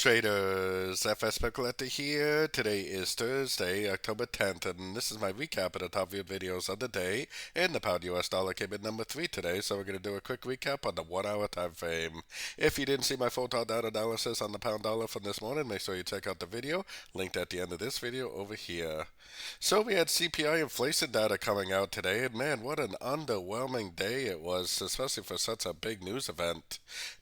Traders, FX Pip Collector here. Today is Thursday, October 10th, and this is my recap of the top viewed videos of the day. And the pound US dollar came in number 3 today, so we're going to do a quick recap on the 1 hour time frame. If you didn't see my full down analysis on the pound dollar from this morning, make sure you check out the video, linked at the end of this video over here. So we had CPI inflation data coming out today, and man, what an underwhelming day it was, especially for such a big news event.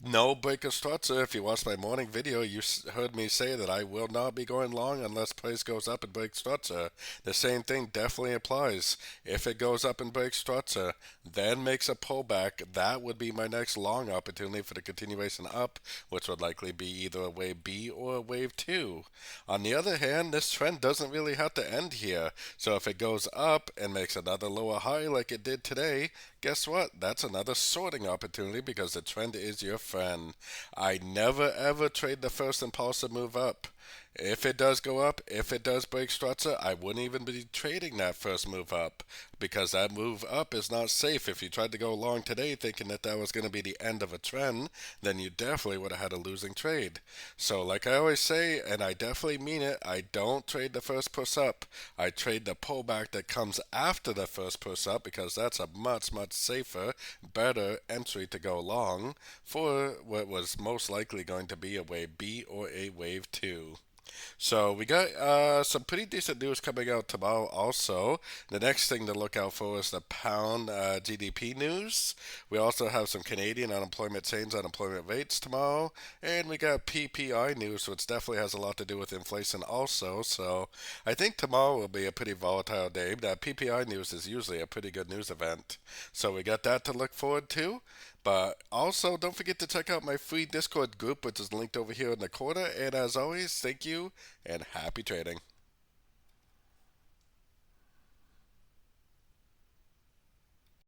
No breaker structure. If you watched my morning video, you heard me say that I will not be going long unless price goes up and breaks structure. The same thing definitely applies. If it goes up and breaks structure, then makes a pullback, that would be my next long opportunity for the continuation up, which would likely be either a wave B or a wave 2. On the other hand, this trend doesn't really have to end here. So if it goes up and makes another lower high like it did today, guess what? That's another sorting opportunity because the trend is your friend. I never ever trade the first impulsive move up. If it does go up, if it does break structure, I wouldn't even be trading that first move up because that move up is not safe. If you tried to go long today thinking that that was going to be the end of a trend, then you definitely would have had a losing trade. So like I always say, and I definitely mean it, I don't trade the first push up. I trade the pullback that comes after the first push up because that's a much safer, better entry to go long for what was most likely going to be a wave B or a wave 2. So we got some pretty decent news coming out tomorrow also. The next thing to look out for is the pound GDP news. We also have some Canadian unemployment change, unemployment rates tomorrow. And we got PPI news, which definitely has a lot to do with inflation also. So I think tomorrow will be a pretty volatile day. That PPI news is usually a pretty good news event. So we got that to look forward to. But also, don't forget to check out my free Discord group, which is linked over here in the corner. And as always, thank you and happy trading.